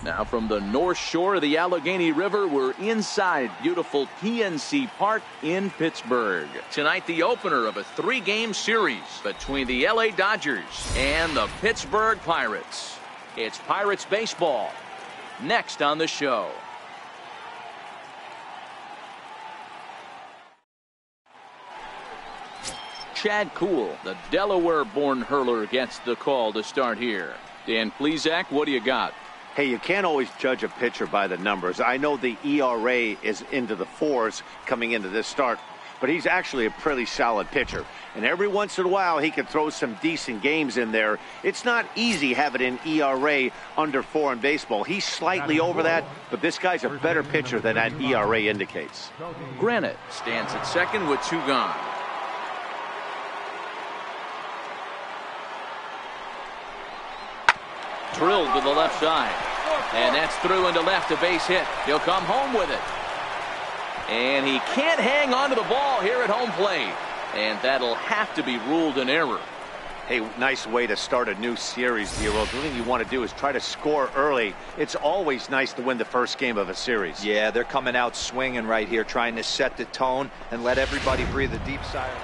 Now from the north shore of the Allegheny River, we're inside beautiful PNC Park in Pittsburgh. Tonight, the opener of a 3-game series between the LA Dodgers and the Pittsburgh Pirates. It's Pirates baseball next on the show. Chad Kuhl, the Delaware-born hurler, gets the call to start here. Dan Plesac, what do you got? Hey, you can't always judge a pitcher by the numbers. I know the ERA is into the 4s coming into this start, but he's actually a pretty solid pitcher. And every once in a while, he can throw some decent games in there. It's not easy having an ERA under 4 in baseball. He's slightly over that, but this guy's a better pitcher than that ERA indicates. Granite stands at second with 2 gone. Drilled to the left side. And that's through into left, a base hit. He'll come home with it. And he can't hang on to the ball here at home plate. And that'll have to be ruled an error. Hey, nice way to start a new series, Zero. The thing you want to do is try to score early. It's always nice to win the first game of a series. Yeah, they're coming out swinging right here, trying to set the tone and let everybody breathe a deep sigh.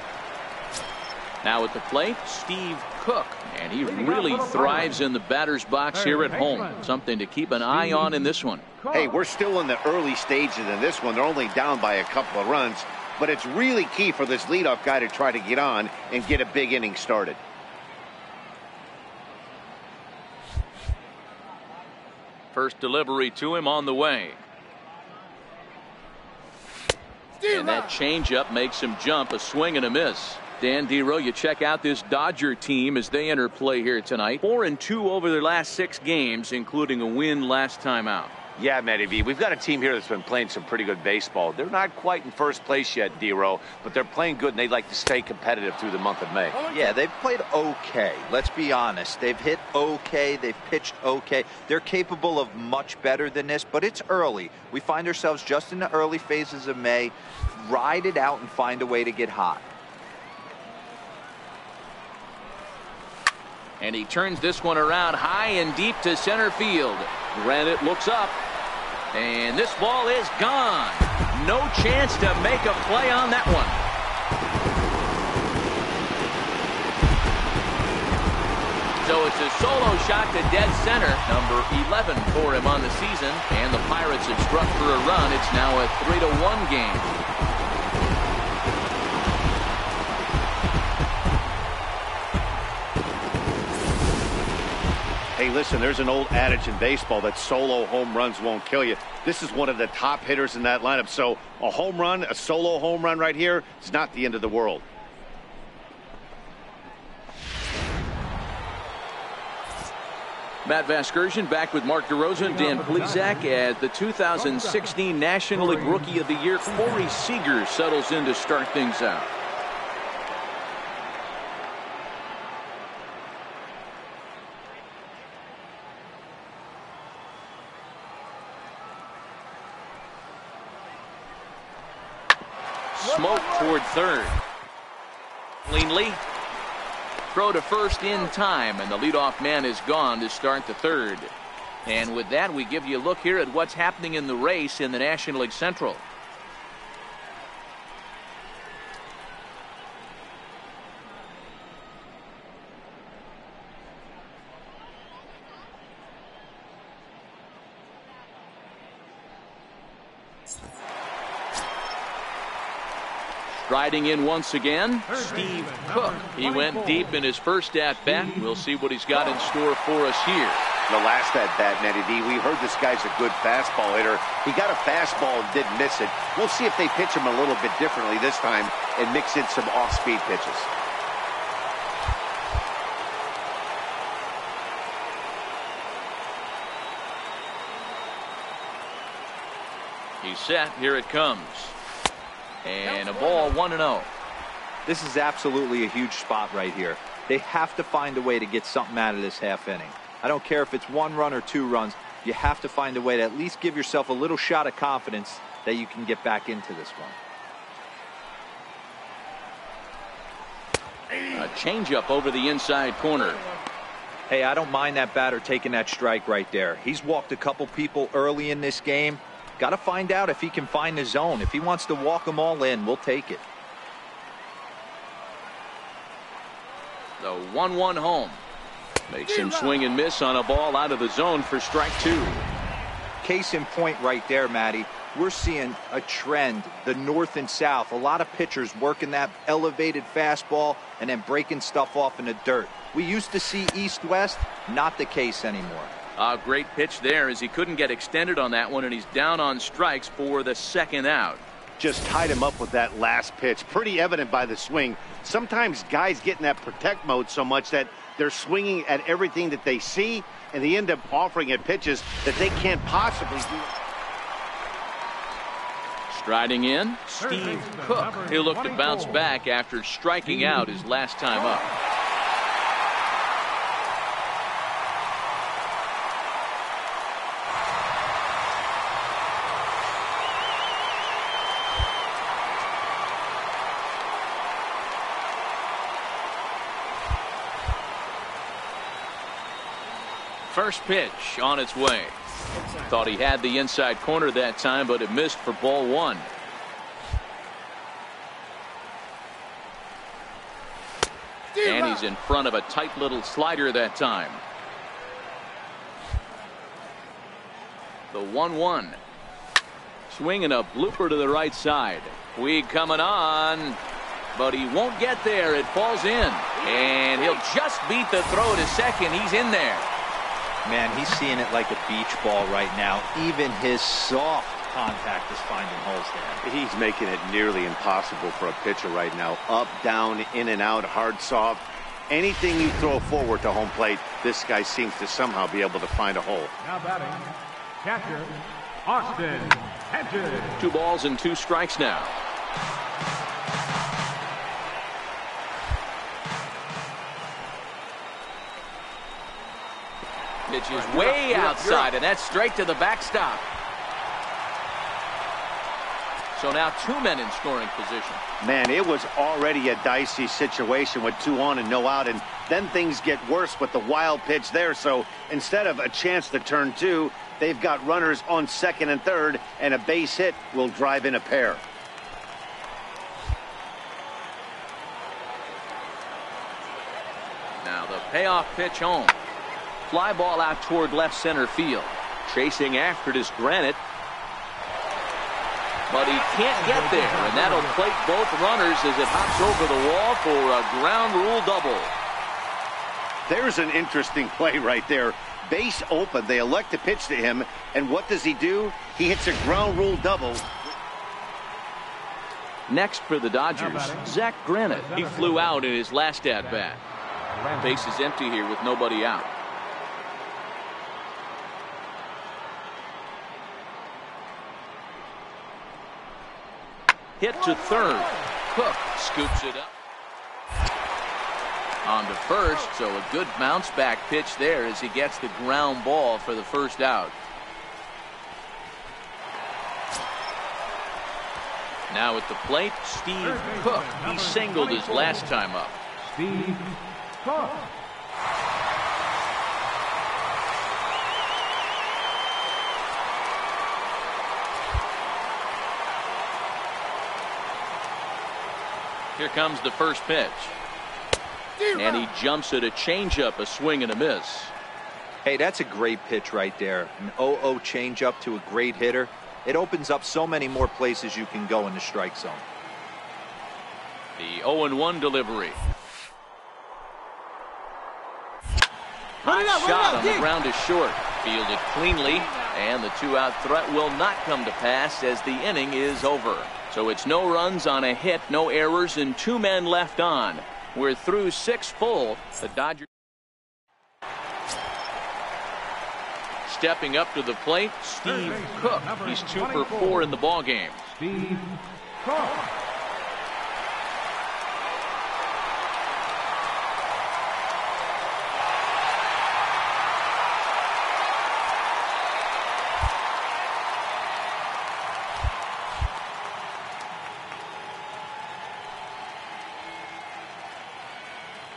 Now at the plate, Steve Cook, and he really thrives in the batter's box here at home. Something to keep an eye on in this one. Hey, we're still in the early stages in this one. They're only down by a couple of runs, but it's really key for this leadoff guy to try to get on and get a big inning started. First delivery to him on the way. And that changeup makes him jump, a swing and a miss. Dan Dero, you check out this Dodger team as they enter play here tonight. 4-2 over their last 6 games, including a win last time out. Yeah, Matty V, we've got a team here that's been playing some pretty good baseball. They're not quite in first place yet, Dero, but they're playing good, and they'd like to stay competitive through the month of May. Yeah, they've played okay. Let's be honest. They've hit okay. They've pitched okay. They're capable of much better than this, but it's early. We find ourselves just in the early phases of May. Ride it out and find a way to get hot. And he turns this one around high and deep to center field. Granite looks up. And this ball is gone. No chance to make a play on that one. So it's a solo shot to dead center. Number 11 for him on the season. And the Pirates have struck for a run. It's now a 3-1 game. Hey, listen, there's an old adage in baseball that solo home runs won't kill you. This is one of the top hitters in that lineup. So a home run, a solo home run right here, it's not the end of the world. Matt Vasgersian back with Mark DeRosa and Dan Plesac as the 2016 National League Rookie of the Year, Corey Seager, settles in to start things out. Smoke toward third. Cleanly. Throw to first in time, and the leadoff man is gone to start the third. And with that, we give you a look here at what's happening in the race in the National League Central. Striding in once again, Steve Cook. He went deep in his first at-bat. We'll see what he's got in store for us here. The last at-bat, Matty D, we heard this guy's a good fastball hitter. He got a fastball and didn't miss it. We'll see if they pitch him a little bit differently this time and mix in some off-speed pitches. He's set. Here it comes. And a ball, 1-0. This is absolutely a huge spot right here. They have to find a way to get something out of this half inning. I don't care if it's 1 run or 2 runs. You have to find a way to at least give yourself a little shot of confidence that you can get back into this one. A changeup over the inside corner. Hey, I don't mind that batter taking that strike right there. He's walked a couple people early in this game. Got to find out if he can find the zone. If he wants to walk them all in, we'll take it. The 1-1 home. Makes him swing and miss on a ball out of the zone for strike 2. Case in point right there, Matty. We're seeing a trend, the north and south. A lot of pitchers working that elevated fastball and then breaking stuff off in the dirt. We used to see east-west, not the case anymore. A great pitch there as he couldn't get extended on that one, and he's down on strikes for the second out. Just tied him up with that last pitch. Pretty evident by the swing. Sometimes guys get in that protect mode so much that they're swinging at everything that they see, and they end up offering at pitches that they can't possibly do. Striding in, Steve Cook. He'll look to bounce back after striking out his last time up. First pitch on its way. Thought he had the inside corner that time, but it missed for ball 1. And he's in front of a tight little slider that time. The 1-1. Swinging a blooper to the right side. Puig coming on, but he won't get there. It falls in, and he'll just beat the throw to second. He's in there. Man, he's seeing it like a beach ball right now. Even his soft contact is finding holes there. He's making it nearly impossible for a pitcher right now. Up, down, in and out, hard, soft. Anything you throw forward to home plate, this guy seems to somehow be able to find a hole. Now batting, catcher, Austin Hedges. 2 balls and 2 strikes now. Pitch is way outside, and that's straight to the backstop. So now 2 men in scoring position. Man, it was already a dicey situation with 2 on and no out, and then things get worse with the wild pitch there. So instead of a chance to turn 2, they've got runners on second and third, and a base hit will drive in a pair. Now the payoff pitch home. Fly ball out toward left center field. Chasing after it is Granite. But he can't get there, and that'll plate both runners as it hops over the wall for a ground rule double. There's an interesting play right there. Base open. They elect to pitch to him, and what does he do? He hits a ground rule double. Next for the Dodgers, Zach Granite. He flew out in his last at-bat. Base is empty here with nobody out. Hit to third. Cook scoops it up. On to first, so a good bounce back pitch there as he gets the ground ball for the first out. Now at the plate, Steve Cook. He singled his last time up. Steve Cook. Here comes the first pitch. And he jumps at a changeup, a swing and a miss. Hey, that's a great pitch right there. An 0-0 changeup to a great hitter. It opens up so many more places you can go in the strike zone. The 0-1 delivery. Shot on the ground is short. Fielded cleanly, and the 2-out threat will not come to pass as the inning is over. So it's no runs on a hit, no errors, and 2 men left on. We're through 6 full. The Dodgers stepping up to the plate, Steve Cook. He's 2 for 4 in the ballgame. Steve Cook.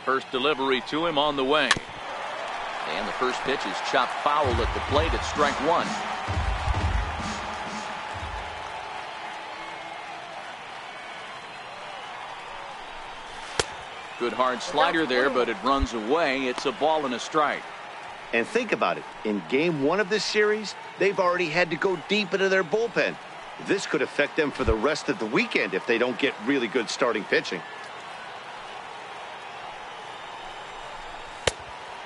First delivery to him on the way. And the first pitch is chopped foul at the plate at strike 1. Good hard slider there, but it runs away. It's a ball and a strike. And think about it. In game 1 of this series, they've already had to go deep into their bullpen. This could affect them for the rest of the weekend if they don't get really good starting pitching.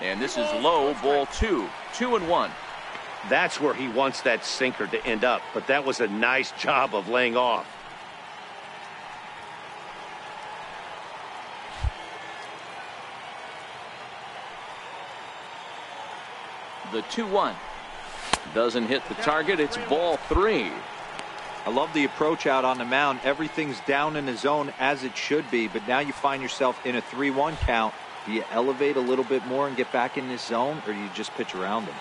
And this is low, ball 2. 2-1. That's where he wants that sinker to end up, but that was a nice job of laying off. The 2-1 doesn't hit the target. It's ball 3. I love the approach out on the mound. Everything's down in the zone as it should be, but now you find yourself in a 3-1 count. Do you elevate a little bit more and get back in this zone, or do you just pitch around them?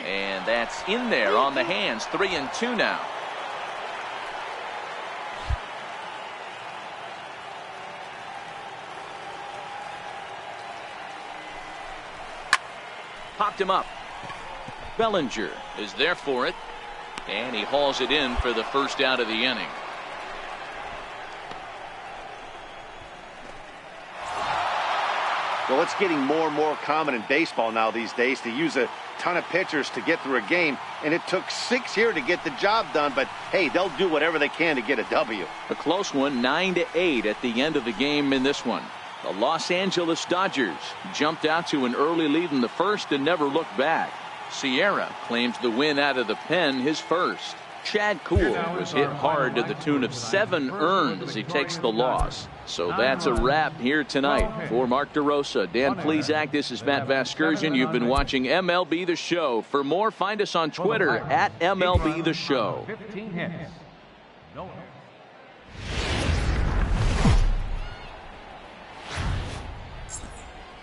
And that's in there on the hands. 3-2 now. Popped him up. Bellinger is there for it, and he hauls it in for the first out of the inning. Well, it's getting more and more common in baseball now these days to use a ton of pitchers to get through a game, and it took 6 here to get the job done, but hey, they'll do whatever they can to get a W. A close one, 9-8 at the end of the game in this one. The Los Angeles Dodgers jumped out to an early lead in the first and never looked back. Sierra claims the win out of the pen, his first. Chad Kuhl was hit hard to the tune of 7 earned as he takes the loss. So that's a wrap here tonight. For Mark DeRosa, Dan Plesac, this is Matt Vasgersian. You've been watching MLB The Show. For more, find us on Twitter at MLB The Show. 15 hits. No.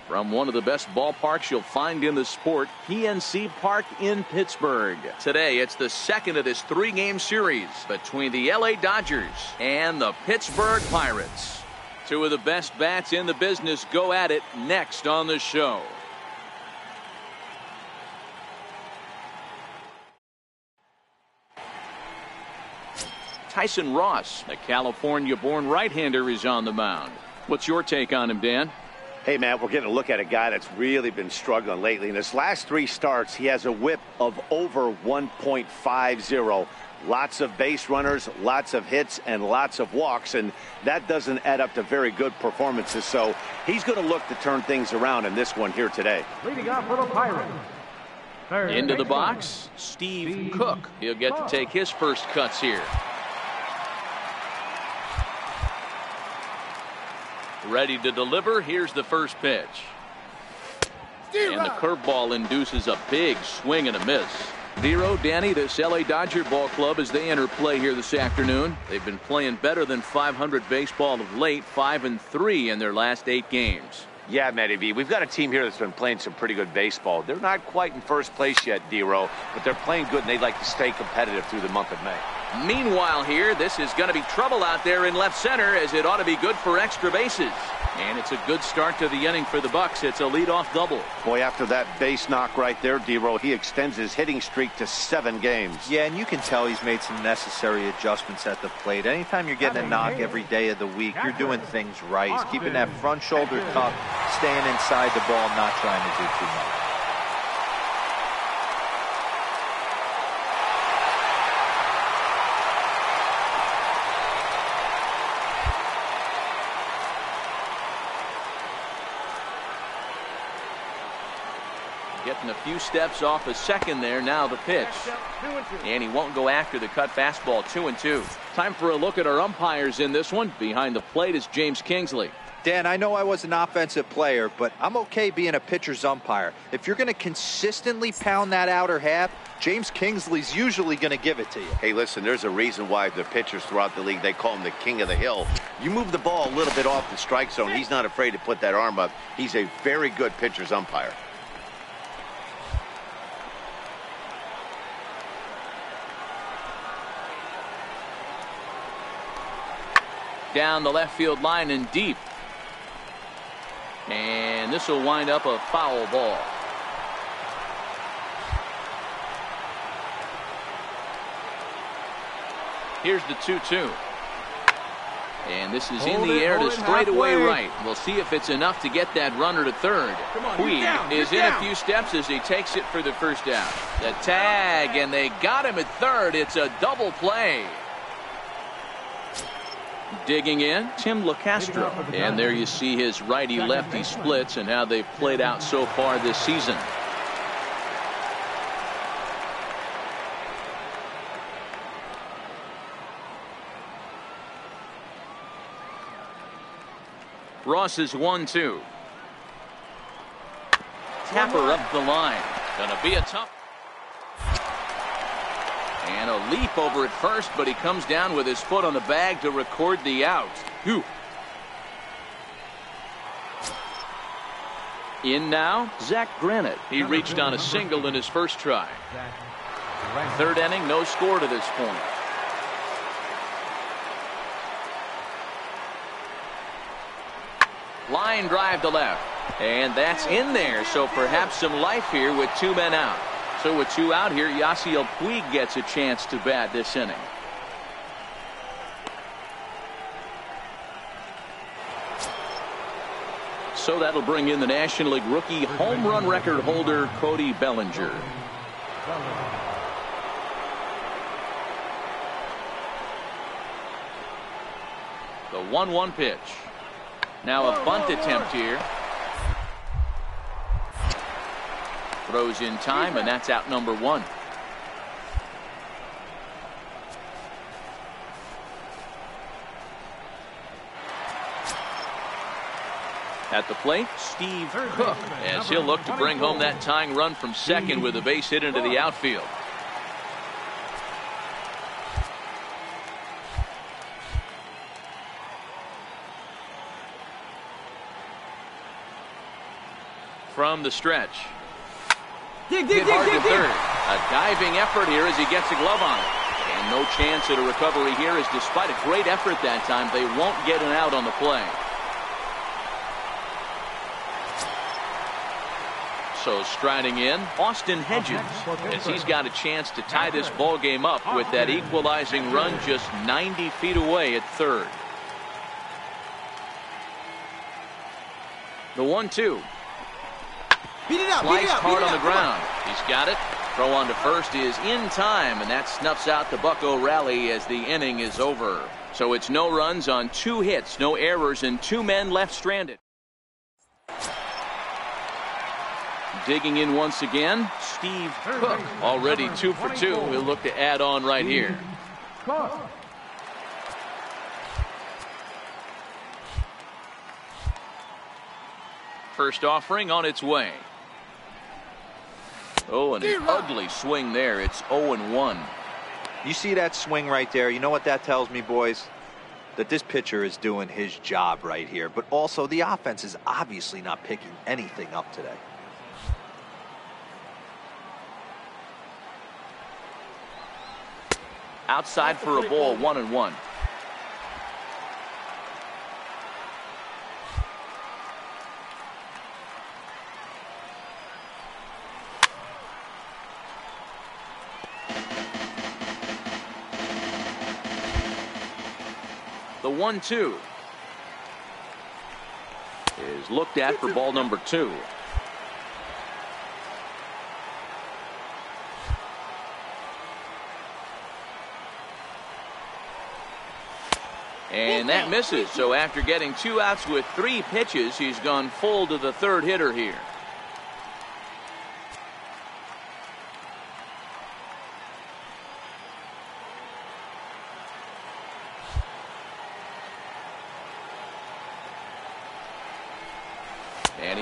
From one of the best ballparks you'll find in the sport, PNC Park in Pittsburgh. Today, it's the second of this 3-game series between the LA Dodgers and the Pittsburgh Pirates. 2 of the best bats in the business go at it next on the show. Tyson Ross, a California-born right-hander, is on the mound. What's your take on him, Dan? Hey, Matt, we're getting a look at a guy that's really been struggling lately. In his last 3 starts, he has a whip of over 1.50. Lots of base runners, lots of hits, and lots of walks, and that doesn't add up to very good performances. So he's going to look to turn things around in this one here today. Leading off for the Pirates. Into the box, Steve Cook. He'll get to take his first cuts here. Ready to deliver. Here's the first pitch. And the curveball induces a big swing and a miss. Zero, Danny, this LA Dodger ball club as they enter play here this afternoon. They've been playing better than .500 baseball of late, 5-3 in their last 8 games. Yeah, Matty V, we've got a team here that's been playing some pretty good baseball. They're not quite in first place yet, Dero, but they're playing good, and they'd like to stay competitive through the month of May. Meanwhile here, this is going to be trouble out there in left center, as it ought to be good for extra bases. And it's a good start to the inning for the Bucks. It's a leadoff double. Boy, after that base knock right there, Dero, he extends his hitting streak to 7 games. Yeah, and you can tell he's made some necessary adjustments at the plate. Anytime you're getting a knock every day of the week, you're doing things right. He's keeping that front shoulder tucked, staying inside the ball, not trying to do too much. Getting a few steps off a second there. Now the pitch. And he won't go after the cut fastball. 2-2. Time for a look at our umpires in this one. Behind the plate is James Kingsley. Dan, I know I was an offensive player, but I'm okay being a pitcher's umpire. If you're going to consistently pound that outer half, James Kingsley's usually going to give it to you. Hey, listen, there's a reason why the pitchers throughout the league, they call him the king of the hill. You move the ball a little bit off the strike zone, he's not afraid to put that arm up. He's a very good pitcher's umpire. Down the left field line and deep. And this will wind up a foul ball. Here's the 2-2. And this is in the air to straightaway right. We'll see if it's enough to get that runner to third. Puig is in a few steps as he takes it for the first out. The tag, and they got him at third. It's a double play. Digging in, Tim LeCastro. And there you see his righty-lefty splits and how they've played out so far this season. Ross is 1-2. Tapper up the line. Gonna be a tough. And a leap over at first, but he comes down with his foot on the bag to record the out. In now, Zach Granite. He reached on a single in his first try. Third inning, no score to this point. Line drive to left. And that's in there, so perhaps some life here with two men out. So with two out here, Yasiel Puig gets a chance to bat this inning. So that'll bring in the National League rookie home run record holder Cody Bellinger. The 1-1 pitch. Now a bunt attempt here. Throws in time, and that's out number one. At the plate, Steve Cook, as he'll look to bring home that tying run from second with a base hit into the outfield. From the stretch. Hit hard to third. A diving effort here as he gets a glove on it. And no chance at a recovery here, as despite a great effort that time, they won't get an out on the play. So striding in, Austin Hedges, as he's got a chance to tie this ball game up with that equalizing run just 90 feet away at third. The 1-2. Sliced hard on the ground. He's got it. Throw on to first is in time, and that snuffs out the Bucco rally as the inning is over. So it's no runs on 2 hits, no errors, and 2 men left stranded. Digging in once again, Steve Cook, already 2 for 2. He'll look to add on right here. First offering on its way. Oh, and an ugly swing there. It's 0-1. You see that swing right there? You know what that tells me, boys? That this pitcher is doing his job right here. But also, the offense is obviously not picking anything up today. Outside for a ball, 1-1. The 1-2 is looked at for ball number 2. And that misses. So after getting 2 outs with 3 pitches, he's gone full to the third hitter here.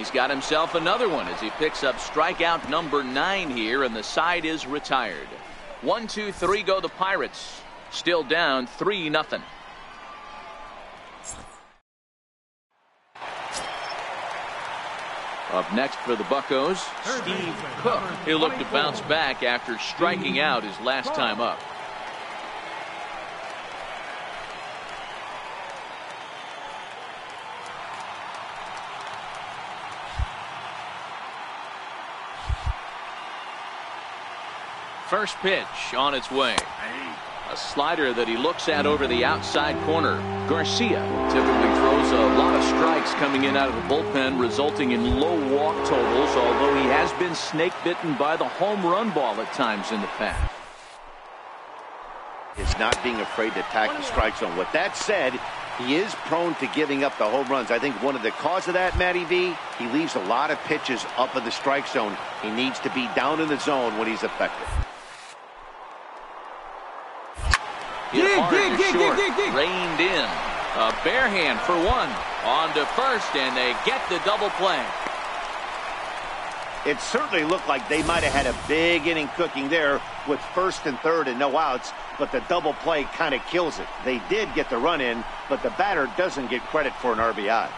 he's got himself another one as he picks up strikeout number 9 here, and the side is retired. 1, 2, 3 go the Pirates. Still down 3-0. Up next for the Buccos, Steve Cook. He'll look to bounce back after striking out his last time up. First pitch on its way. A slider that he looks at over the outside corner. Garcia typically throws a lot of strikes coming in out of the bullpen, resulting in low walk totals, although he has been snake bitten by the home run ball at times in the past. Is not being afraid to attack the strike zone. With that said, he is prone to giving up the home runs. I think one of the cause of that, Matty V, he leaves a lot of pitches up in the strike zone. He needs to be down in the zone when he's effective. Hit hard to short, reined in. A bare hand for one. On to first, and they get the double play. It certainly looked like they might have had a big inning cooking there with first and third and no outs, but the double play kind of kills it. They did get the run in, but the batter doesn't get credit for an RBI.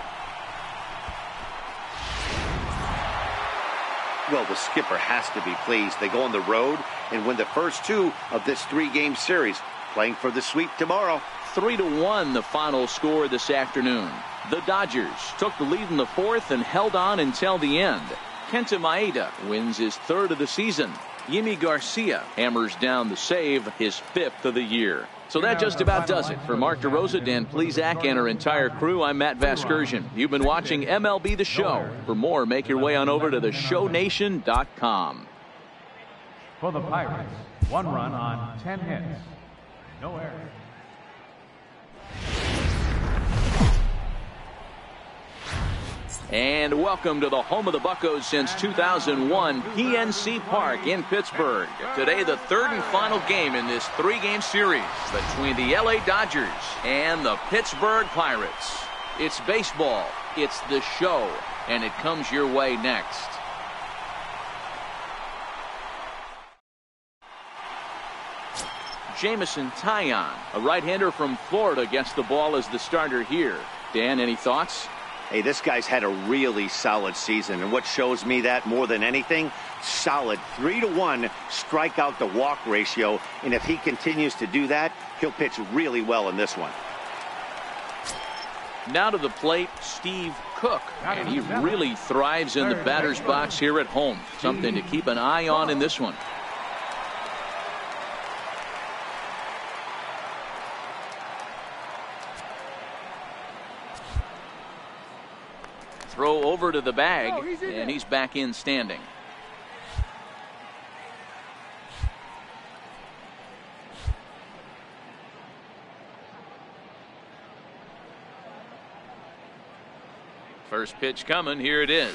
Well, the skipper has to be pleased. They go on the road and win the first 2 of this 3-game series, playing for the sweep tomorrow. 3-1 the final score this afternoon. The Dodgers took the lead in the 4th and held on until the end. Kenta Maeda wins his 3rd of the season. Yimi Garcia hammers down the save, his 5th of the year. So that just about does it. For Mark DeRosa, Dan Plesac, and our entire crew, I'm Matt Vasgersian. You've been watching MLB The Show. For more, make your way on over to theshownation.com. For the Pirates, 1 run on 10 hits. No errors. And welcome to the home of the Buccos since 2001, PNC Park in Pittsburgh. Today, the 3rd and final game in this 3-game series between the LA Dodgers and the Pittsburgh Pirates. It's baseball, it's the show, and it comes your way next. Jameson Taillon, a right-hander from Florida, gets the ball as the starter here. Dan, any thoughts? Hey, this guy's had a really solid season, and what shows me that more than anything, solid 3-to-1 strikeout to walk ratio, and if he continues to do that, he'll pitch really well in this one. Now to the plate, Steve Cook, and he really thrives in the batter's box here at home. Something to keep an eye on in this one. Throw over to the bag, and he's back in standing. First pitch coming. Here it is.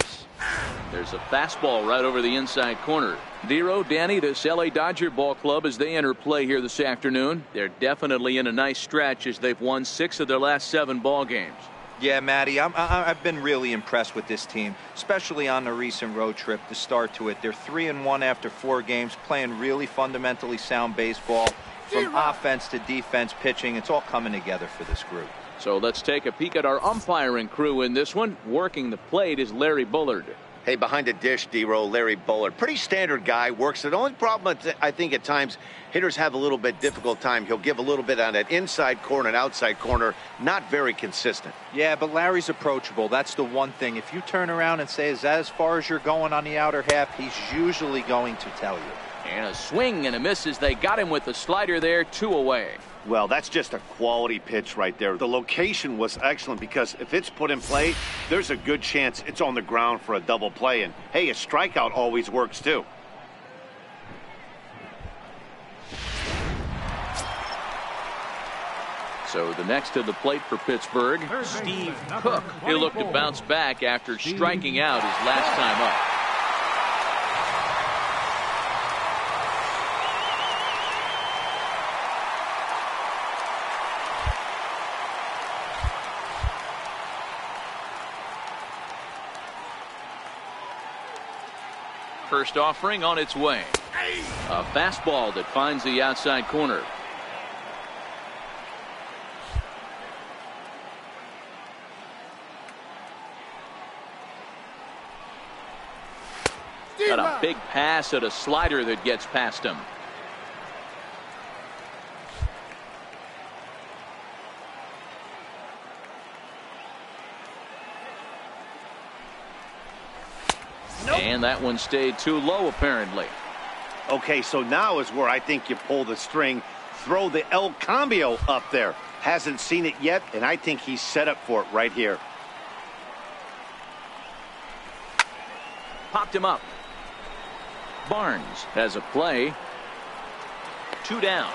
There's a fastball right over the inside corner. Dero, Danny, this LA Dodger ball club, as they enter play here this afternoon, they're definitely in a nice stretch as they've won 6 of their last 7 ball games. Yeah, Matty, I've been really impressed with this team, especially on the recent road trip. The start to it, they're 3-1 after 4 games, playing really fundamentally sound baseball. From offense to defense, pitching, it's all coming together for this group. So let's take a peek at our umpiring crew in this one. Working the plate is Larry Bullard. Hey, behind the dish, D-Row, Larry Bullard. Pretty standard guy, works it. The only problem, I think, at times, hitters have a little bit difficult time. He'll give a little bit on that inside corner and outside corner. Not very consistent. Yeah, but Larry's approachable. That's the one thing. If you turn around and say, is that as far as you're going on the outer half, he's usually going to tell you. And a swing and a miss as they got him with the slider there, 2 away. Well, that's just a quality pitch right there. The location was excellent because if it's put in play, there's a good chance it's on the ground for a double play. And, hey, a strikeout always works, too. So the next to the plate for Pittsburgh, Steve Cook. He'll look to bounce back after striking out his last time up. First offering on its way. A fastball that finds the outside corner. Got a big pass at a slider that gets past him. And that one stayed too low, apparently. Okay, so now is where I think you pull the string. Throw the El Cambio up there. Hasn't seen it yet, and I think he's set up for it right here. Popped him up. Barnes has a play. 2 down.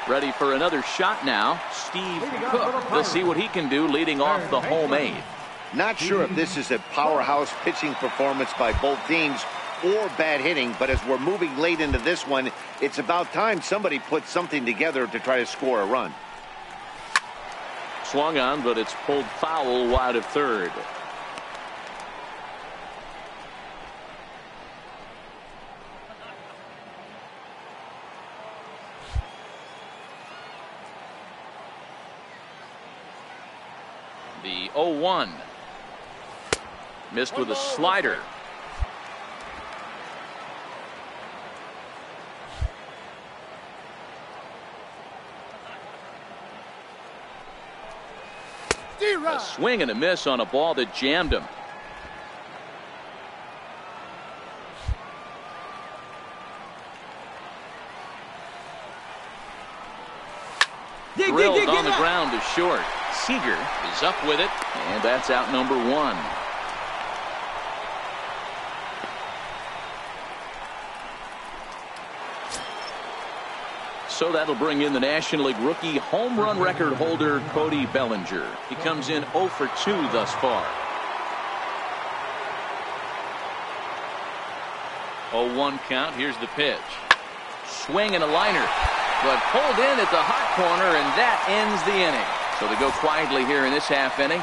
Ready for another shot now. Steve Cook. Let's see what he can do leading off the home 8th. Not sure if this is a powerhouse pitching performance by both teams or bad hitting, but as we're moving late into this one, it's about time somebody puts something together to try to score a run. Swung on, but it's pulled foul wide of third. The 0-1. Missed with a slider. A swing and a miss on a ball that jammed him. Drilled on the ground to short. Seager is up with it, and that's out number 1. So that'll bring in the National League rookie home run record holder Cody Bellinger. He comes in 0 for 2 thus far. 0-1 count. Here's the pitch. Swing and a liner, but pulled in at the hot corner, and that ends the inning. So they go quietly here in this half inning.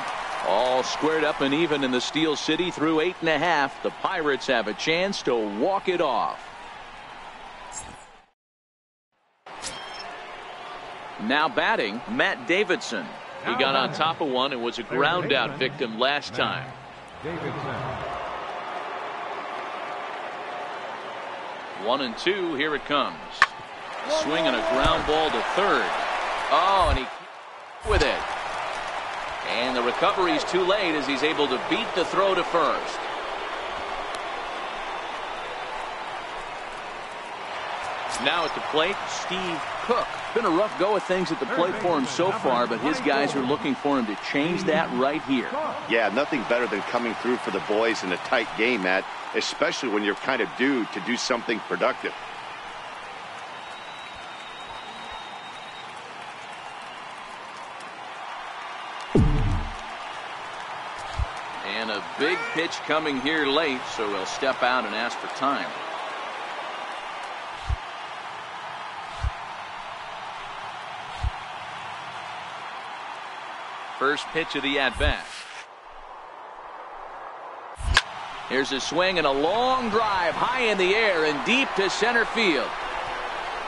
All squared up and even in the Steel City through 8.5. The Pirates have a chance to walk it off. Now batting, Matt Davidson. He got on top of one and was a ground out victim last time. 1-2, here it comes. Swing and a ground ball to third. Oh, and he with it. And the recovery's too late as he's able to beat the throw to first. Now at the plate, Steve Cook. Been a rough go of things at the plate for him so far, but his guys are looking for him to change that right here. Yeah, nothing better than coming through for the boys in a tight game, Matt, especially when you're kind of due to do something productive. And a big pitch coming here late, so he'll step out and ask for time. First pitch of the at-bat. Here's a swing and a long drive high in the air and deep to center field.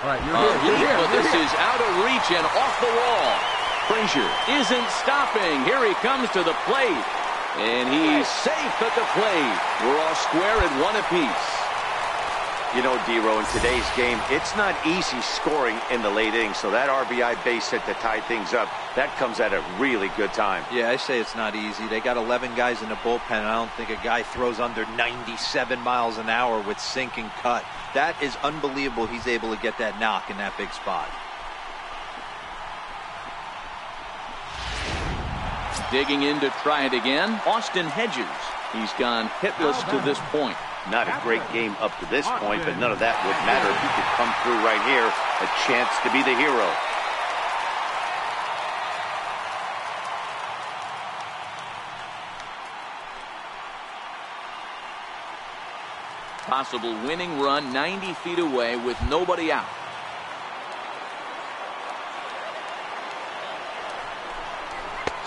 All right, you're here. But this is out of reach and off the wall. Frazier isn't stopping. Here he comes to the plate. And he's safe at the plate. We're all square at 1 apiece. You know, D-Row, in today's game, it's not easy scoring in the late innings, so that RBI base hit to tie things up, that comes at a really good time. Yeah, I say it's not easy. They got 11 guys in the bullpen. I don't think a guy throws under 97 miles an hour with sink and cut. That is unbelievable. He's able to get that knock in that big spot. Digging in to try it again, Austin Hedges. He's gone hitless to this point. Not a great game up to this point, but none of that would matter if he could come through right here. A chance to be the hero. Possible winning run 90 feet away with nobody out.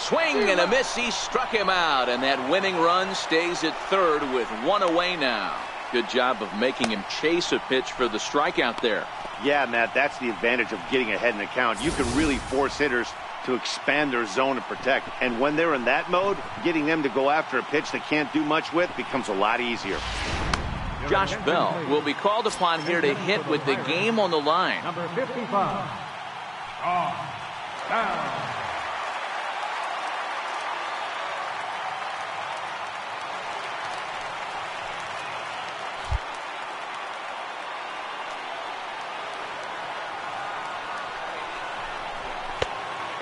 Swing and a miss. He struck him out, and that winning run stays at third with one away now. Good job of making him chase a pitch for the strikeout there. Yeah, Matt, that's the advantage of getting ahead in the count. You can really force hitters to expand their zone and protect. And when they're in that mode, getting them to go after a pitch they can't do much with becomes a lot easier. Josh Bell will be called upon here to hit with the game on the line. Number 55. Down.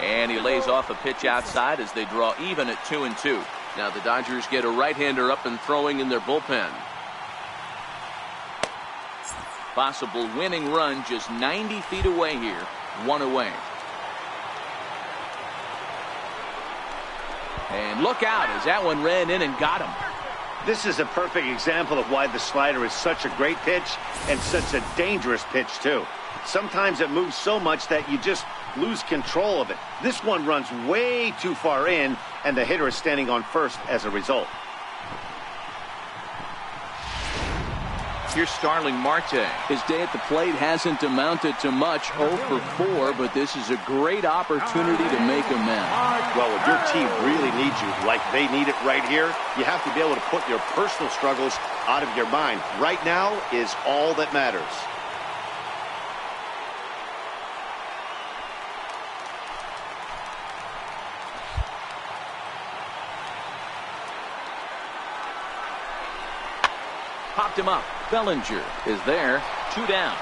And he lays off a pitch outside as they draw even at 2-2. Now the Dodgers get a right-hander up and throwing in their bullpen. Possible winning run just 90 feet away here. One away. And look out as that one ran in and got him. This is a perfect example of why the slider is such a great pitch and such a dangerous pitch, too. Sometimes it moves so much that you just lose control of it. This one runs way too far in, and the hitter is standing on first as a result. Here's Starling Marte. His day at the plate hasn't amounted to much, 0 for 4, but this is a great opportunity to make amends. Well, if your team really needs you like they need it right here, you have to be able to put your personal struggles out of your mind. Right now is all that matters. Popped him up. Bellinger is there. 2 down.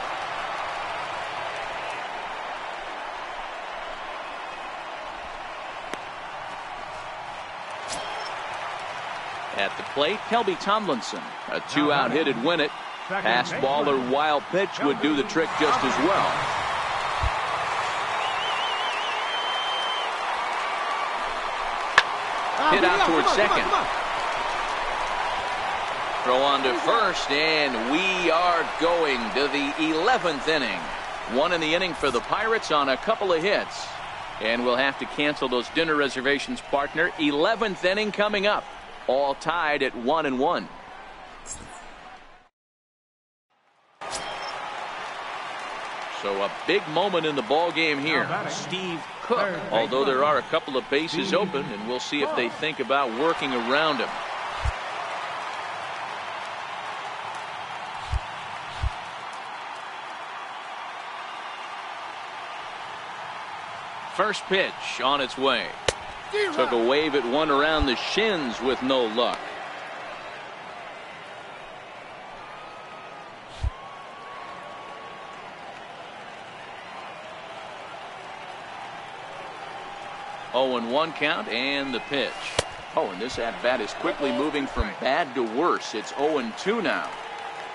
At the plate, Kelby Tomlinson. A 2-out hit would win it. Pass ball or wild pitch would do the trick just as well. Hit out towards second. Throw on to first, and we are going to the 11th inning. 1 in the inning for the Pirates on a couple of hits. And we'll have to cancel those dinner reservations, partner. 11th inning coming up. All tied at 1-1. So a big moment in the ball game here. Steve Cook, although there are a couple of bases open, and we'll see if they think about working around him. First pitch on its way. Took a wave at one around the shins with no luck. Oh, and 1 count and the pitch. Oh, and this at-bat is quickly moving from bad to worse. It's 0-2 now.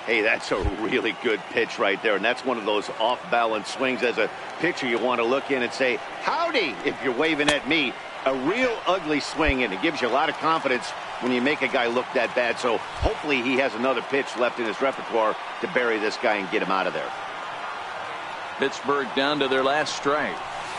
Hey, that's a really good pitch right there, and that's one of those off-balance swings. As a pitcher, you want to look in and say, howdy, if you're waving at me. A real ugly swing, and it gives you a lot of confidence when you make a guy look that bad. So hopefully he has another pitch left in his repertoire to bury this guy and get him out of there. Pittsburgh down to their last strike.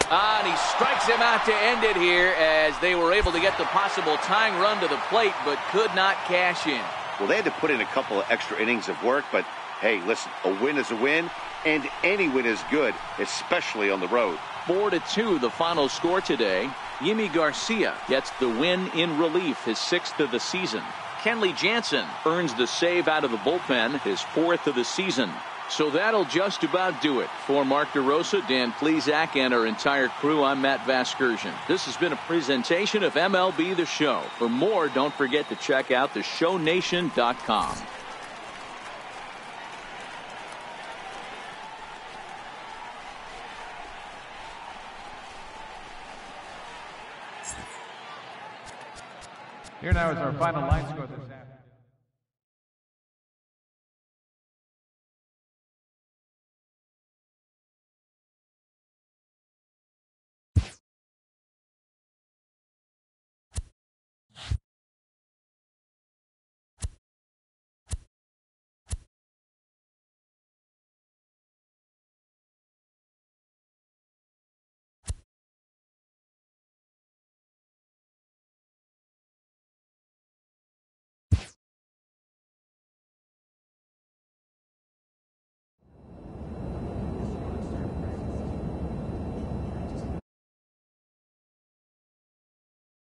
And he strikes him out to end it here as they were able to get the possible tying run to the plate, but could not cash in. Well, they had to put in a couple of extra innings of work, but hey, listen, a win is a win, and any win is good, especially on the road. 4-2 the final score today. Yimi Garcia gets the win in relief, his 6th of the season. Kenley Jansen earns the save out of the bullpen, his 4th of the season. So that'll just about do it. For Mark DeRosa, Dan Plesac, and our entire crew, I'm Matt Vasgersian. This has been a presentation of MLB The Show. For more, don't forget to check out theshownation.com. Here now is our final line score this afternoon.